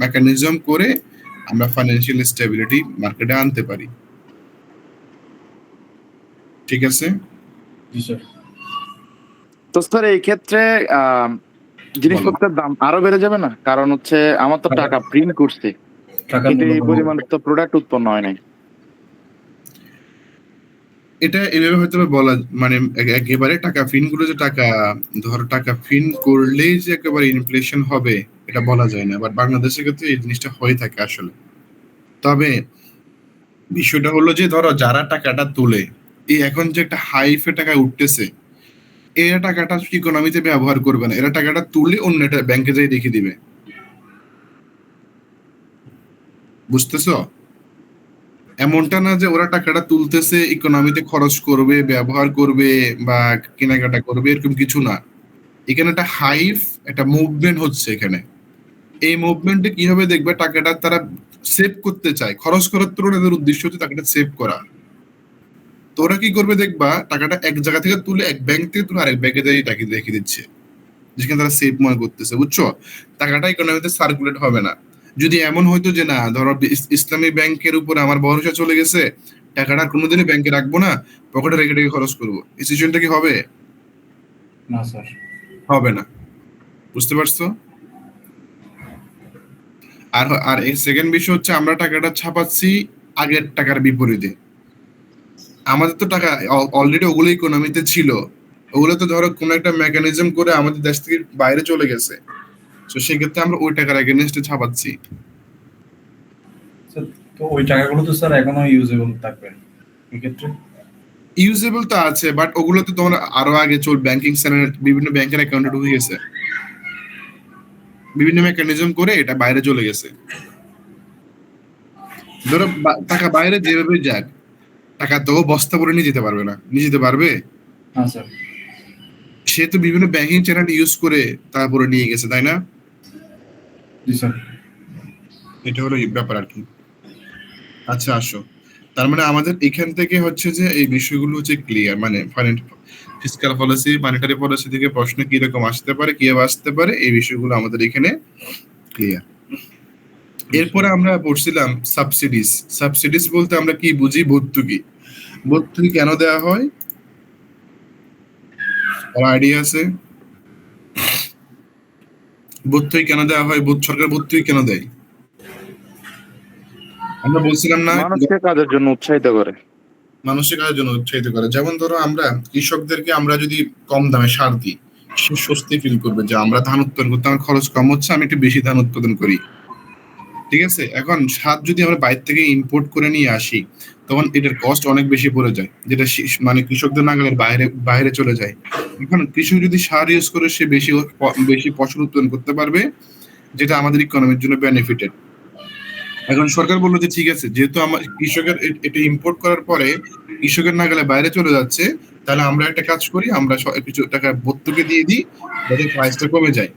মেকানিজম করে আমরা ফাইন্যান্সিয়াল স্টেবিলিটি মার্কেটে আনতে পারি, ঠিক আছে? জি স্যার। তো স্যার এই ক্ষেত্রে জিনিসপত্রের দাম আরো বেড়ে যাবে না? কারণ হচ্ছে আমার তো টাকা প্রিন্ট করছে, কিন্তু এই পরিমাণ তো প্রোডাক্ট উৎপন্ন হয় নাই। এটা এভাবে হয়তো বলা মানে একেবারে টাকা ফিন গুলো যে টাকা ধরো টাকা ফিন করলেই যে একেবারে ইনফ্লেশন হবে এটা বলা যায় না, বাট বাংলাদেশের ক্ষেত্রে এই জিনিসটা হয়ে থাকে আসলে। তবে বিষয়টা হলো যে ধরো যারা টাকাটা তোলে, এই এখন যে একটা হাইফে টাকা উঠতেছে, এরা টাকাটা ইকোনমিতে ব্যবহার করবে না, এরা টাকাটা তুলে অন্য একটা ব্যাংকে যাই রেখে দিবে। বুঝতেছো? এমনটা না যে ওরা টাকাটা তুলতেছে ইকোনমিতে খরচ করবে, ব্যবহার করবে বা কেনাকাটা করবে, এরকম কিছু না। এখানে একটা হাইফ, একটা মুভমেন্ট হচ্ছে এখানে। এই মুভমেন্টে কি হবে দেখবে, টাকাটা তারা সেভ করতে চায়, খরচ করার তুলনায় তাদের উদ্দেশ্য হচ্ছে টাকাটা সেভ করা। তো ওরা কি করবে দেখবা, টাকাটা এক জায়গা থেকে তুলে এক ব্যাংক থেকে তুলে আরেক ব্যাংকে যাই টাকা রেখে দিচ্ছে, যেখানে তারা সেভ মনে করতেছে। বুঝছো? টাকাটা ইকোনমিতে সার্কুলেট হবে না। যদি এমন হইতো যে না ধরো ইসলামী ব্যাংকের উপর আমার ভরসা চলে গেছে, টাকাটা আর কোনোদিনই ব্যাংকে রাখবো না, পকেটে রেখে রেখে খরচ করবো, এই সিচুয়েশনটা কি হবে? না স্যার। হবে না। বুঝতে পারছো? আর আর এই সেকেন্ড বিষয় হচ্ছে আমরা টাকাটা ছাপাচ্ছি আগের টাকার বিপরীতে। আমাদের তো টাকা অলরেডি ওগুলো ইকোনমিতে ছিল, ওগুলো তো ধরো কোনো একটা মেকানিজম করে আমাদের দেশ থেকে বাইরে চলে গেছে, তো সেক্ষেত্রে আমরা ওই টাকার এগেনস্টে ছাপাচ্ছি। স্যার, তো ওই টাকাগুলো তো স্যার এখনো ইউজেবল থাকবে এক্ষেত্রে? ইউজেবল তো আছে, বাট ওগুলো তো তোমার আরো আগে ব্যাংকিং সেক্টরের বিভিন্ন ব্যাংকের অ্যাকাউন্টে ঢুকে গেছে, বিভিন্ন মেকানিজম করে এটা বাইরে চলে গেছে। ধরো টাকা বাইরে যেভাবে যাক, টাকা তো বস্তা ভরে নিয়ে যেতে পারবে না, নিয়ে যেতে পারবে? হ্যাঁ স্যার। সে তো বিভিন্ন ব্যাংকিং চ্যানেল ইউজ করে তারপরে নিয়ে গেছে, তাই না? জি স্যার। এটা হলো এই ব্যাপার আর কি। আচ্ছা আসো, তার মানে আমাদের এখান থেকে হচ্ছে যে এই বিষয়গুলো হচ্ছে ক্লিয়ার, মানে ফিসকাল পলিসি, মনিটারি পলিসি থেকে প্রশ্ন কিরকম আসতে পারে, কিভাবে আসতে পারে, এই বিষয়গুলো আমাদের এখানে ক্লিয়ার। এরপরে আমরা পড়ছিলাম সাবসিডিজ। সাবসিডিজ বলতে আমরা কি বুঝি? ভর্তুকি। ভর্তুকি কেন দেওয়া হয়, আমার আইডিয়া আছে? ভর্তুকি কেন দেওয়া হয়? সরকার ভর্তুকি কেন দেয়? আমরা বলছিলাম না, মানুষকে কাজের জন্য উৎসাহিত করে। মানুষের কাজের জন্য উৎসাহিত করে। যেমন ধরো আমরা কৃষকদেরকে আমরা যদি কম দামে সার দিই, সে স্বস্তি ফিল করবে যে আমরা ধান উৎপাদন করতে আমার খরচ কম হচ্ছে, আমি একটু বেশি ধান উৎপাদন করি। ঠিক আছে? এখন সার যদি আমরা বাইরে থেকে ইম্পোর্ট করে নিয়ে আসি, তখন এটার কস্ট অনেক বেশি পড়ে যায়, যেটা মানে কৃষকদের নাগালের বাইরে বাইরে চলে যায়। এখন কৃষক যদি সার ইউজ করে সে বেশি বেশি ফসল উৎপাদন করতে পারবে, যেটা আমাদের ইকোনমির জন্য বেনিফিটেড। এখন সরকার বললো যে ঠিক আছে, যেহেতু আমার কৃষকের এটা ইম্পোর্ট করার পরে কৃষকের নাগালে বাইরে চলে যাচ্ছে, তাহলে আমরা একটা কাজ করি, আমরা কিছু টাকা ভর্তুকি দিয়ে দিই যাতে প্রাইসটা কমে যায়।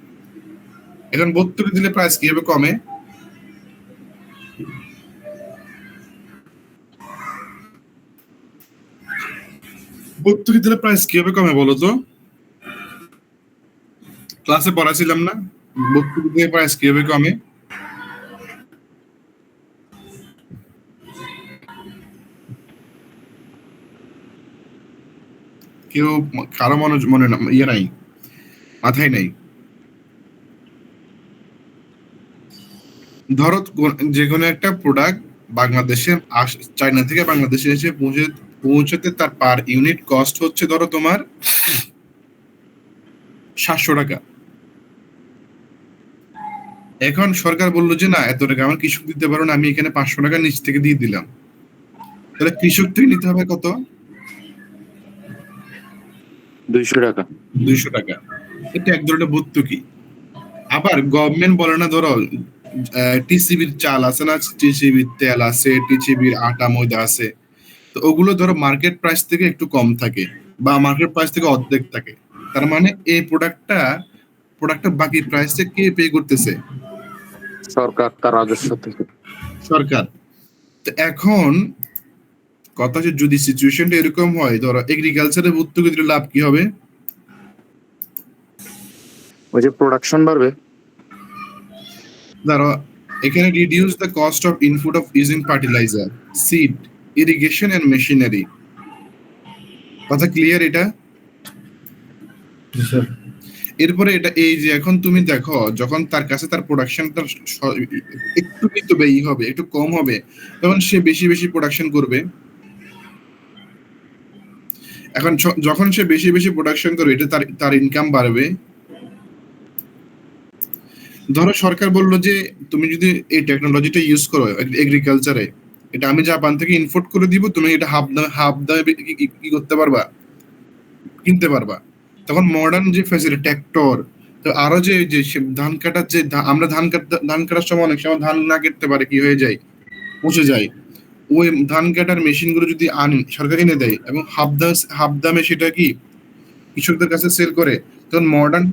এখন ভর্তুকি দিলে প্রাইস কিভাবে কমে? ভর্তুকি দিলে প্রাইস কিভাবে কমে বলো তো? ক্লাসে পড়াছিলাম না, ভর্তুকি দিলে প্রাইস কিভাবে কমে? কেউ কারো মনে ইয়ে নাই, মাথায় নাই। ধরো যে কোনো একটা প্রোডাক্ট বাংলাদেশে চায়না থেকে বাংলাদেশে এসে পৌঁছাতে তার পার ইউনিট কস্ট হচ্ছে ধরো তোমার 700 টাকা। এখন সরকার বললো যে না, এত টাকা আমার কৃষক দিতে পারো না, আমি এখানে 500 টাকা নিচ থেকে দিয়ে দিলাম। তাহলে কৃষক থেকে নিতে হবে কত? 200 টাকা। 200 টাকা। এটা এক ধরনের ভর্তুকি। আবার গভর্নমেন্ট বলে না, ধরো টিসিবির চাল আছে না, টিসিবির তেল আছে, টিসিবির আটা ময়দা আছে, তো ওগুলো ধরো মার্কেট প্রাইস থেকে একটু কম থাকে বা মার্কেট প্রাইস থেকে অর্ধেক থাকে। তার মানে এই প্রোডাক্টটা বাকি প্রাইসে কে পে করতেছে? সরকার তার রাজস্ব থেকে। সরকার। তো এখন কথা হচ্ছে, যদি সিচুয়েশনটা এরকম হয়, ধরো এগ্রিকালচারে ভর্তুকি দিলে লাভ কি হবে? ওই যে প্রোডাকশন বাড়বে। ধরো এখানে reduce the cost of input of using fertiliser, seed, irrigation and machinery. কথা ক্লিয়ার এটা? জি স্যার। এরপরে এটা এই যে এখন তুমি দেখো, যখন তার কাছে তার প্রোডাকশনটা একটু কিন্তু ব্যয়ী হবে, একটু কম হবে, তখন সে বেশি বেশি প্রোডাকশন করবে। এখন যখন সে বেশি বেশি প্রোডাকশন করবে, এটা তার ইনকাম বাড়বে। ধরো সরকার বললো যে তুমি যদি এই টেকনোলজিটা ইউজ করো এগ্রিকালচারে, এটা আমি জাপান থেকে ইম্পোর্ট করে দিব, তুমি এটা হাফ দামে কি করতে পারবা, কিনতে পারবা। তখন মডার্ন যে ফ্যাসিলিটি, ট্র্যাক্টর, তো আরো যে যে ধান কাটার যে আমরা ধান কাটার সময় অনেক সময় ধান না কাটতে পারে, কি হয়ে যায়, পচে যায়। ওই ধান কাটার মেশিন গুলো যদি সরকার এনে দেয় এবং হাফ দামে সেটা কি কৃষকদের কাছে সেল করে, তখন মডার্ন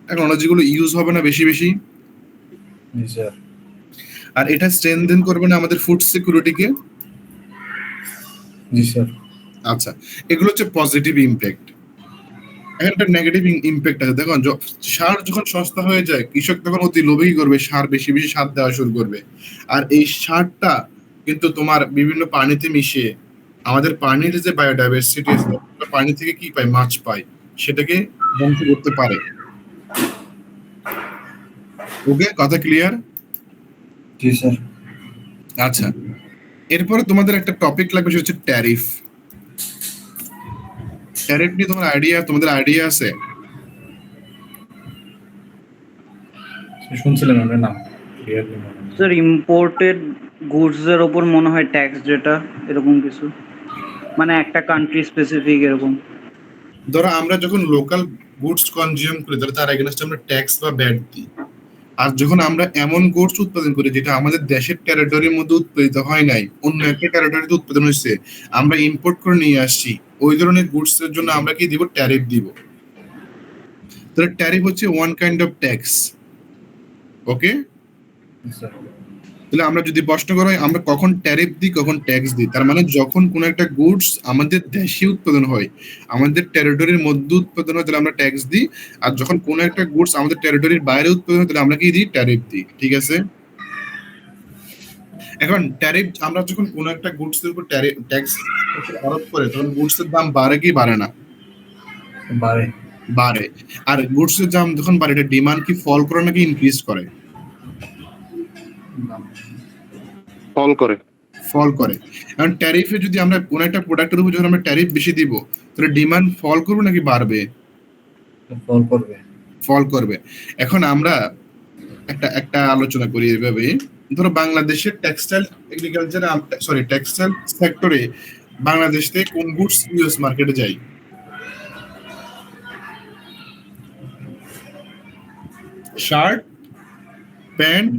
টেকনোলজি গুলো ইউজ হবে না বেশি বেশি। জি স্যার। আর এটা স্ট্রেনথেন করবে না আমাদের ফুড সিকিউরিটিকে। জি স্যার। আচ্ছা, এগুলো হচ্ছে পজিটিভ ইম্প্যাক্ট। এখন একটা নেগেটিভ ইম্প্যাক্ট আছে। দেখুন, সার যখন সস্তা হয়ে যায়, কৃষক তখন অতি লোভী করবে, সার বেশি বেশি সার দেওয়া শুরু করবে। আর এই সারটা কিন্তু তোমার বিভিন্ন পানিতে মিশিয়ে আমাদের পানির যে বায়োডাইভার্সিটি আছে, পানি থেকে কি পায়, মাছ পায়, সেটাকে ধ্বংস করতে পারে। ওকে, কথা ক্লিয়ার? জি স্যার। আচ্ছা, এরপরে তোমাদের একটা টপিক লাগবে, সেটা হচ্ছে ট্যারিফ। ট্যারিফ নিয়ে তোমাদের আইডিয়া আছে? শুনছিলেন ওনার নাম ক্লিয়ারলি মনে নেই। স্যার ইম্পোর্টেড গুডস এর ওপর মনে হয় ট্যাক্স, যেটা এরকম কিছু, মানে একটা কান্ট্রি স্পেসিফিক এরকম। ধরো আমরা যখন লোকাল গুডস কনজিউম করি, ধরো তার এগেইনস্টে আমরা ট্যাক্স বা ভ্যাট দিই। আর যখন আমরা এমন গুডস উৎপাদন করি যেটা আমাদের দেশের টেরিটরির মধ্যে উৎপাদিত হয় নাই, অন্য একটা টেরিটরিতে উৎপাদন হয়েছে, আমরা ইম্পোর্ট করে নিয়ে আসছি, ওই ধরনের গুডস এর জন্য আমরা কি দিব, ট্যারিফ দিব। তাহলে ট্যারিফ হচ্ছে one kind of tax. Okay, sir. তাহলে আমরা যদি প্রশ্ন করা হয় আমরা কখন ট্যারিফ দিই, কখন ট্যাক্স দিই, তার মানে যখন কোনো একটা গুডস আমাদের দেশে উৎপাদন হয়, আমাদের টেরিটরির মধ্যে উৎপাদন হয়, তাহলে আমরা ট্যাক্স দিই। আর যখন কোনো একটা গুডস আমাদের টেরিটরির বাইরে উৎপাদন হয়, তাহলে আমরা কি দিই, ট্যারিফ দিই। ঠিক আছে? এখন ট্যারিফ, আমরা যখন কোনো একটা গুডস এর উপর ট্যাক্স আরোপ করে, তখন গুডস এর দাম বাড়ে কি বাড়ে না? বাড়ে। বাড়ে। আর গুডস এর দাম যখন বাড়ে, এটা ডিমান্ড কি ফল করে নাকি ইনক্রিজ করে? ফল করে। ফল করে। এখন ট্যারিফে যদি আমরা কোনো একটা প্রোডাক্টের উপর যখন আমরা ট্যারিফ বেশি দিব, তাহলে ডিমান্ড ফল করবে নাকি বাড়বে? ফল করবে। ফল করবে। এখন আমরা একটা আলোচনা করি এভাবে। ধরো বাংলাদেশের টেক্সটাইল এগ্রিকালচার, টেক্সটাইল সেক্টরে বাংলাদেশ থেকে কোন গুডস ইউএস মার্কেটে যায়? শার্ট, প্যান্ট,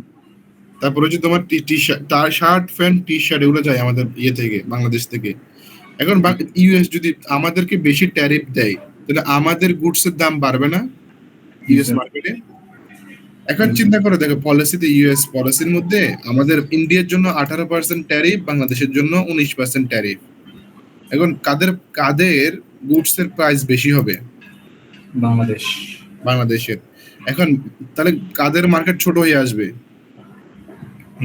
তারপরে হচ্ছে তোমার T shirt, shirt, pant, T shirt, এগুলো যায় আমাদের ইয়ে থেকে, বাংলাদেশ থেকে। এখন ইউএস যদি আমাদেরকে বেশি ট্যারিফ দেয়, তাহলে আমাদের গুডস এর দাম বাড়বে না ইউএস মার্কেটে? এখন চিন্তা করে দেখো, পলিসিতে, ইউএস পলিসির মধ্যে আমাদের ইন্ডিয়ার জন্য 18% ট্যারিফ, বাংলাদেশের জন্য 19% ট্যারিফ। এখন কাদের গুডস এর প্রাইস বেশি হবে? বাংলাদেশের। এখন তাহলে কাদের মার্কেট ছোট হয়ে আসবে?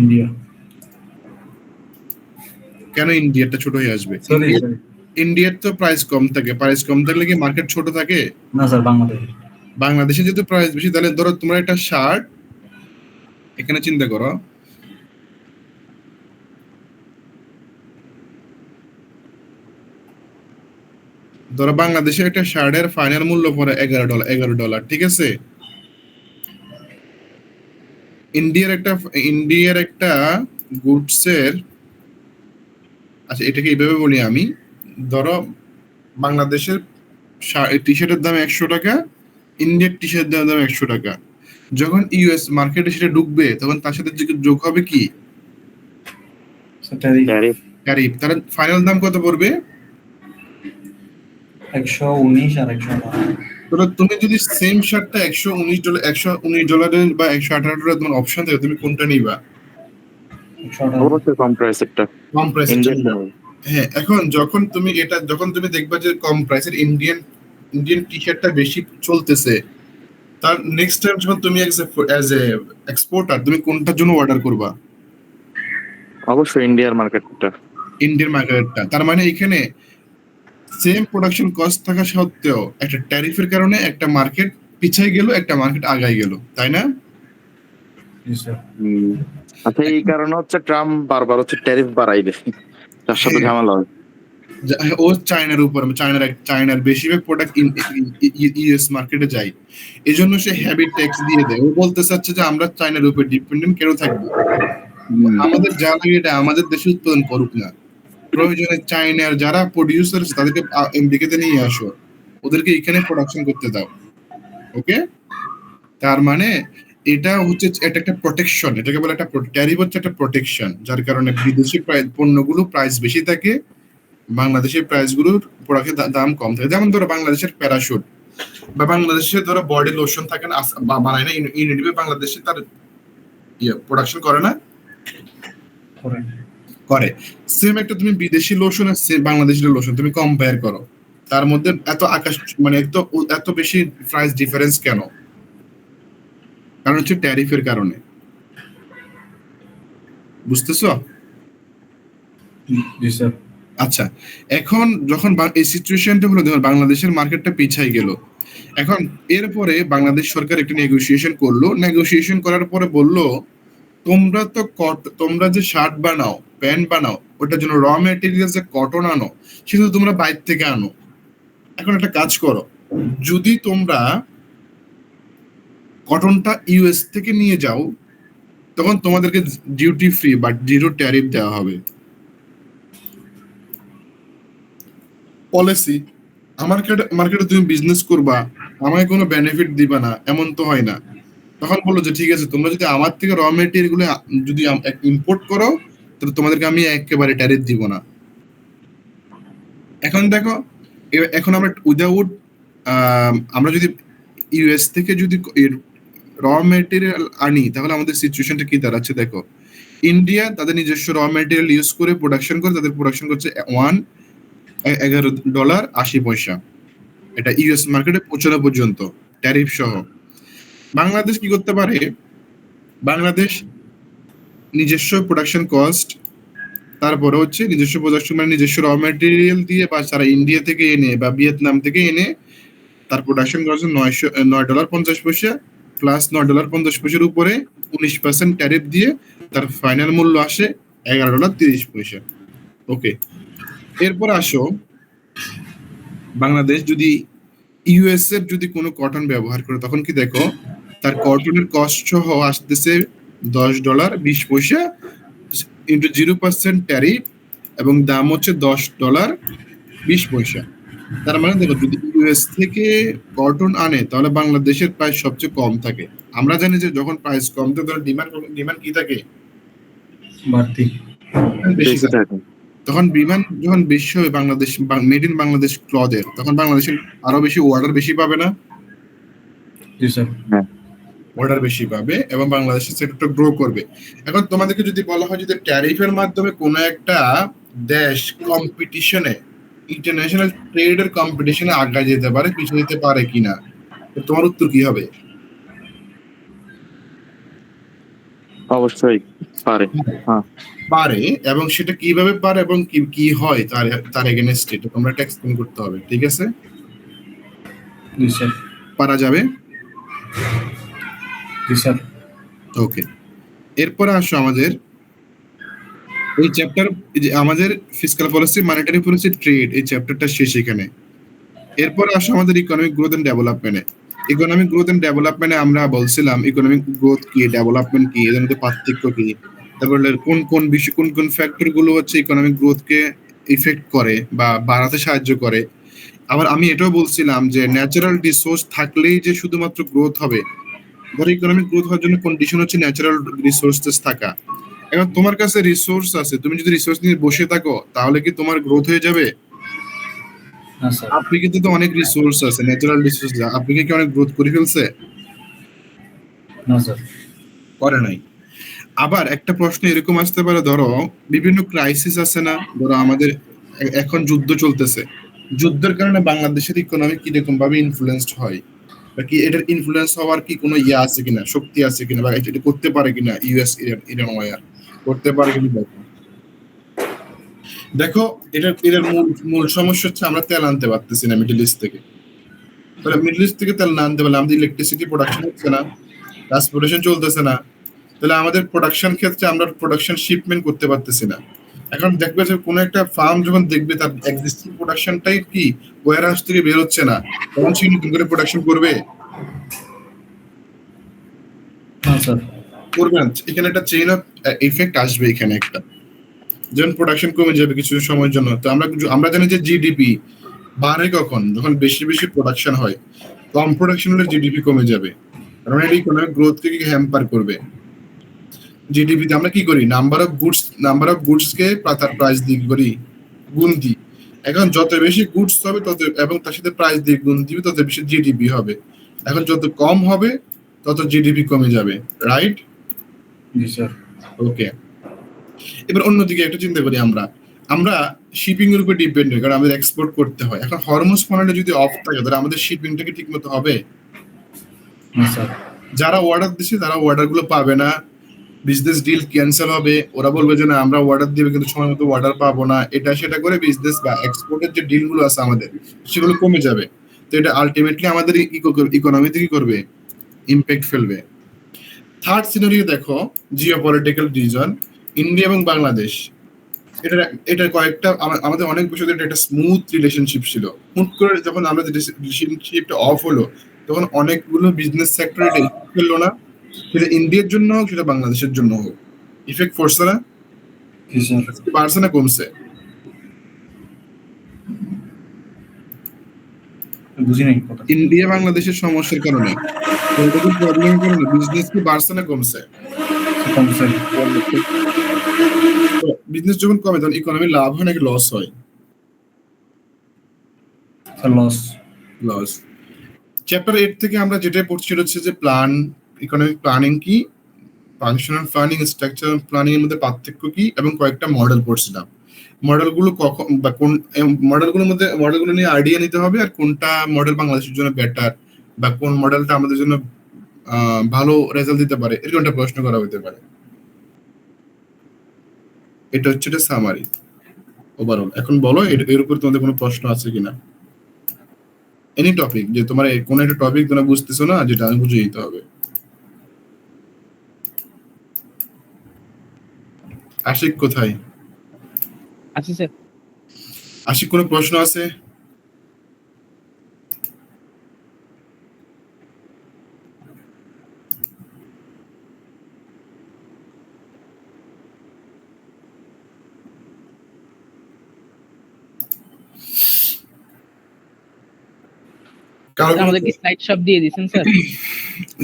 ইন্ডিয়া। কেন ইন্ডিয়াটা ছোট হয়ে আসবে? সরি। ইন্ডিয়ার তো প্রাইস কম থাকে, প্রাইস কম থাকলে কি মার্কেট ছোট থাকে? না স্যার, বাংলাদেশে যেহেতু প্রাইস বেশি, তাহলে ধরো তোমরা একটা শার্ট, এখানে চিন্তা করো, ধরো বাংলাদেশে একটা শার্টের ফাইনাল মূল্য পড়ে $11, ঠিক আছে? ইন্ডিয়ার একটা গুডসের, আচ্ছা এটাকে এইভাবে বলি আমি, ধরো বাংলাদেশের টি শার্টের দাম 100 টাকা, ইন্ডিয়ার টি শার্টের দাম 100 টাকা। যখন ইউএস মার্কেটে সেটা ঢুকবে, তখন তার সাথে যোগ হবে কি, ট্যারিফ। তার ফাইনাল দাম কত পড়বে? 119 আর 118। তো তুমি যদি সেম শার্টটা $119 বা $118 তোমার অপশন থাকে, তুমি কোনটা নিবা? 118। অবশ্যই কম প্রাইসেরটা। কম প্রাইসের। ইন্ডিয়ান। হ্যাঁ, এখন যখন তুমি দেখবা যে কম প্রাইসের ইন্ডিয়ান টি শার্টটা বেশি চলতেছে, তার নেক্সট টাইম যখন তুমি অ্যাজ এ এক্সপোর্টার, তুমি কোনটার জন্য অর্ডার করবা? অবশ্যই ইন্ডিয়ার মার্কেটটা। ইন্ডিয়ান মার্কেটটা। তার মানে এখানে সেম প্রোডাকশন কস্ট থাকা সত্ত্বেও একটা ট্যারিফের কারণে একটা মার্কেট পিছিয়ে গেল, একটা মার্কেট আগায় গেল, তাই না? আচ্ছা, এই কারণে হচ্ছে ট্রাম্প বারবার হচ্ছে ট্যারিফ বাড়াইবে, তার সাথে ঝামেলা হয়। ও চায়নার উপর, চায়নার বেশিরভাগ প্রোডাক্ট ইউএস মার্কেটে যায়, এই জন্য সে হেভি ট্যাক্স দিয়ে দেয়। ও বলতে চাচ্ছে যে আমরা চায়নার উপর ডিপেন্ডেন্ট কেন থাকবো, আমাদের যা লাগে এটা আমাদের দেশে উৎপাদন করুক না, প্রয়োজনে চায়নার যারা প্রডিউসার তাদেরকে আমেরিকাতে নিয়ে আসো, ওদেরকে এখানে প্রোডাকশন করতে দাও। ওকে, তার মানে এটা হচ্ছে এটা একটা প্রোটেকশন, এটাকে বলে একটা ট্যারিফ হচ্ছে একটা প্রোটেকশন, যার কারণে বিদেশি পণ্যগুলো প্রাইস বেশি থাকে, বাংলাদেশের প্রাইসগুলোর প্রোডাক্টের দাম কম থাকে। যেমন ধরো বাংলাদেশের প্যারাশুট বা বাংলাদেশের ধরো বডি লোশন থাকে না, বানায় না ইউনিটিভে, বাংলাদেশে তার প্রোডাকশন করে না, করে। সেম একটা তুমি বিদেশি লোশন আর বাংলাদেশের লোশন তুমি কম্পেয়ার করো, তার মধ্যে এত আকাশ মানে এত বেশি প্রাইস ডিফারেন্স কেন? কারণ হচ্ছে ট্যারিফের কারণে। বুঝতেছো? জি স্যার। আচ্ছা, এখন যখন এই সিচুয়েশনটা হলো, দেখুন বাংলাদেশের মার্কেটটা পিছাই গেল, এখন এরপরে বাংলাদেশ সরকার একটা নেগোসিয়েশন করলো, নেগোসিয়েশন করার পরে বললো তোমরা যে শার্ট বানাও, প্যান্ট বানাও, ওটার জন্য র ম্যাটেরিয়াল যে কটন আনো, সেটা তোমরা বাইরে থেকে আনো। এখন একটা কাজ করো, যদি তোমরা কটনটা ইউএস থেকে নিয়ে যাও, তখন তোমাদেরকে ডিউটি ফ্রি বা জিরো ট্যারিফ দেওয়া হবে। পলিসি, মার্কেটে তুমি বিজনেস করবা, আমায় কোনো বেনিফিট দিবা না এমন তো হয় না। তখন বললো যে ঠিক আছে, তোমরা যদি আমার থেকে র মেটেরিয়াল গুলো যদি ইম্পোর্ট করো, তাহলে তোমাদেরকে আমি একেবারে ট্যারিফ দিব না। এখন দেখো, এখন আমরা উইদাউট আমরা যদি ইউএস থেকে যদি র মেটেরিয়াল আনি, তাহলে আমাদের সিচুয়েশনটা কি দাঁড়াচ্ছে দেখো। ইন্ডিয়া তাদের নিজস্ব র মেটেরিয়াল ইউজ করে প্রোডাকশন করে, তাদের প্রোডাকশন করছে $11.80, এটা ইউএস মার্কেটে পৌঁছানো পর্যন্ত ট্যারিফ সহ। বাংলাদেশ কি করতে পারে, বাংলাদেশ নিজস্ব প্রোডাকশন কস্ট, তারপরে হচ্ছে নিজস্ব প্রোডাকশন মানে নিজস্ব র ম্যাটেরিয়াল দিয়ে বা সারা ইন্ডিয়া থেকে এনে বা ভিয়েতনাম থেকে এনে তার প্রোডাকশন কস্ট $9.50 প্লাস $9.50 উপরে 19% ট্যারিফ দিয়ে তার ফাইনাল মূল্য আসে $11.30। ওকে, এরপর আসো, বাংলাদেশ যদি ইউএস এর যদি কোনো কটন ব্যবহার করে, তখন কি দেখো তার কটনের কস্ট সহ আসতেছে $10.20 ইন্টু 0% ট্যারিফ, এবং দাম হচ্ছে $10.20। তার মানে দেখো, যদি ইউএস থেকে কটন আনে, তাহলে বাংলাদেশের প্রাইস সবচেয়ে কম থাকে। আমরা জানি যে যখন প্রাইস কম থাকে তখন ডিমান্ড কি থাকে, বাড়তি বেশি থাকে। তখন ডিমান্ড যখন বেশি হবে বাংলাদেশ মেড ইন বাংলাদেশ ক্লথের, তখন বাংলাদেশের আরো বেশি অর্ডার বেশি পাবে না? জি স্যার। অর্ডার বেশি পাবে এবং বাংলাদেশের সেক্টরটা গ্রো করবে। এখন তোমাদেরকে যদি বলা হয় যদি ট্যারিফের মাধ্যমে কোনো একটা দেশ কম্পিটিশনে, ইন্টারন্যাশনাল ট্রেডের কম্পিটিশনে আগায় যেতে পারে, পিছিয়ে যেতে পারে কিনা, তোমার উত্তর কি হবে? অবশ্যই পারে। হ্যাঁ, পারে, এবং সেটা কিভাবে পারে এবং কি হয় তার এগেইনস্টে এটা তোমরা একটা এক্সপ্লেইন করতে হবে। ঠিক আছে? জি স্যার। পারা যাবে? জি স্যার। ওকে, এরপরে আসো আমাদের এই চ্যাপ্টার, আমাদের fiscal policy, monetary policy, trade, এই চ্যাপ্টারটা শেষ এখানে। এরপরে আসো আমাদের ইকোনমিক গ্রোথ এন্ড ডেভেলপমেন্টে। ইকোনমিক গ্রোথ এন্ড ডেভেলপমেন্টে আমরা বলছিলাম ইকোনমিক গ্রোথ কি, ডেভেলপমেন্ট কি, এদের মধ্যে পার্থক্য কি, তারপরে কোন বিষয় কোন ফ্যাক্টর গুলো হচ্ছে ইকোনমিক গ্রোথকে ইফেক্ট করে বা বাড়াতে সাহায্য করে। আবার আমি এটাও বলছিলাম যে ন্যাচারাল রিসোর্স থাকলেই যে শুধুমাত্র গ্রোথ হবে, ধরো ইকোনমিক গ্রোথ হওয়ার জন্য কন্ডিশন হচ্ছে ন্যাচারাল রিসোর্সেস থাকা। এখন তোমার কাছে রিসোর্স আছে, তুমি যদি রিসোর্স নিয়ে বসে থাকো, তাহলে কি তোমার গ্রোথ হয়ে যাবে? না স্যার। আপনি কিন্তু তো অনেক রিসোর্স আছে, ন্যাচারাল রিসোর্স, আপনি কি অনেক গ্রোথ করে ফেলছে? না স্যার, করে নাই। আবার একটা প্রশ্ন এরকম আসতে পারে, ধরো বিভিন্ন ক্রাইসিস আছে না, ধরো আমাদের এখন যুদ্ধ চলতেছে, যুদ্ধের কারণে বাংলাদেশের ইকোনমি কিরকম ভাবে ইনফ্লুয়েন্সড হয়, বা কি এটার ইনফ্লুয়েন্স হওয়ার কি কোনো ইয়ে আছে কিনা, শক্তি আছে কিনা, বা এটা করতে পারে কিনা ইউএস ইরান ওয়ার করতে পারে কিনা। দেখো এটার মূল সমস্যা হচ্ছে আমরা তেল আনতে পারতেছি না মিডল ইস্ট থেকে। তাহলে মিডল ইস্ট থেকে তেল না আনতে পারলে আমাদের ইলেকট্রিসিটি প্রোডাকশন হচ্ছে না, ট্রান্সপোর্টেশন চলতেছে না, তাহলে আমাদের প্রোডাকশন ক্ষেত্রে আমরা প্রোডাকশন শিপমেন্ট করতে পারতেছি না। এখন দেখবে যে কোনো একটা ফার্ম যখন দেখবে তার এক্সিস্টিং প্রোডাকশনটাই কি ওয়্যার হাউস থেকে বের হচ্ছে না, তখন সে নতুন করে প্রোডাকশন করবে না স্যার। করবে না। এখানে একটা চেইন অফ ইফেক্ট আসবে এখানে একটা, যখন প্রোডাকশন কমে যাবে কিছু সময়ের জন্য। তো আমরা জানি যে জিডিপি বাড়ে কখন, যখন বেশি বেশি প্রোডাকশন হয়। কম প্রোডাকশন হলে জিডিপি কমে যাবে, কারণ এটা ইকোনমিক গ্রোথকে হ্যাম্পার করবে। জিডিপিতে আমরা কি করি, নাম্বার অফ গুডস কে তার প্রাইস দিয়ে কি করি, গুণ দিই। এখন যত বেশি গুডস হবে তত, এবং তার সাথে প্রাইস দিয়ে গুণ দিবে, তত বেশি জিডিপি হবে। এখন যত কম হবে তত জিডিপি কমে যাবে, রাইট? জি স্যার। ওকে, এবার অন্যদিকে একটা চিন্তা করি, আমরা শিপিং এর উপর ডিপেন্ড হই, কারণ আমাদের এক্সপোর্ট করতে হয়। এখন হরমুজ পয়েন্টে যদি অফ থাকে তাহলে আমাদের শিপিংটা কি ঠিক মতো হবে? না স্যার। যারা অর্ডার দিচ্ছে তারা অর্ডার গুলো পাবে না, বিজনেস ডিল ক্যান্সেল হবে, ওরা বলবে যে না আমরা অর্ডার দিবে কিন্তু সময় মতো অর্ডার পাবো না, এটা সেটা করে বিজনেস বা এক্সপোর্টের যে ডিল গুলো আছে আমাদের সেগুলো কমে যাবে। তো এটা আলটিমেটলি আমাদের ইকোনমিতে কি করবে, ইম্প্যাক্ট ফেলবে। থার্ড সিনারিও দেখো, জিওপলিটিক্যাল রিজন, ইন্ডিয়া এবং বাংলাদেশ, এটা কয়েকটা আমাদের অনেক বছর ধরে একটা স্মুথ রিলেশনশিপ ছিল। হুট করে যখন আমাদের রিলেশনশিপটা অফ হলো, তখন অনেকগুলো বিজনেস সেক্টর এটা ইফেক্ট ফেললো না, সেটা ইন্ডিয়ার জন্য হোক সেটা বাংলাদেশের জন্য হোক, ইফেক্ট পড়ছে না? জি স্যার। বাড়ছে না কমছে? বুঝি নাই কথা। ইন্ডিয়া বাংলাদেশের সমস্যার কারণে, প্রবলেমের কারণে বিজনেস কি বাড়ছে না কমছে? কম স্যার। বিজনেস যখন কমে তখন ইকোনমি লাভ হয় নাকি লস হয়? Sir loss. লস। চ্যাপ্টার 8 থেকে আমরা যেটা পড়ছি সেটা হচ্ছে যে প্ল্যান, ইকোনমিক প্ল্যানিং কি, ফাংশনাল প্ল্যানিং, স্ট্রাকচারাল প্ল্যানিং এর মধ্যে পার্থক্য কি, এবং কয়েকটা মডেল পড়ছিলাম। মডেলগুলো কখন বা কোন মডেলগুলো নিয়ে আইডিয়া নিতে হবে, আর কোনটা মডেল বাংলাদেশের জন্য বেটার বা কোন মডেলটা আমাদের জন্য ভালো রেজাল্ট দিতে পারে, এরকম একটা প্রশ্ন করা হতে পারে। এটা হচ্ছে একটা সামারি ওভারঅল। এখন বলো এর উপর তোমাদের কোনো প্রশ্ন আছে কিনা, এনি টপিক, যে তোমার কোনো একটা টপিক তোমরা বুঝতেছো না, যেটা আমি বুঝিয়ে দিতে হবে। আশিক কোথায়? আচ্ছা স্যার। আশিক কোনো প্রশ্ন আছে? আমাদের কি স্লাইড সব দিয়ে দিয়েছেন স্যার?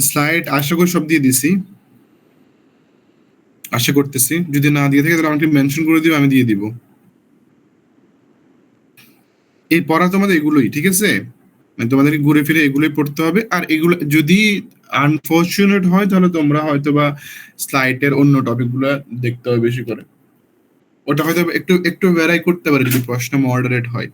স্লাইড আশা করি সব দিয়ে দিছি, আশা করতেছি। যদি না দিয়ে থাকে তাহলে আমাকে মেনশন করে দিও, আমি দিয়ে দিব। এই পড়া তোমাদের এগুলোই, ঠিক আছে? মানে তোমাদেরকে ঘুরে ফিরে এগুলোই পড়তে হবে। আর এগুলো যদি আনফরচুনেট হয় তাহলে তোমরা হয়তো বা স্লাইডের অন্য টপিকগুলো দেখতে হবে বেশি করে, ওটা হয়তো একটু ভ্যারাই করতে পারে যদি প্রশ্ন মডারেট হয়।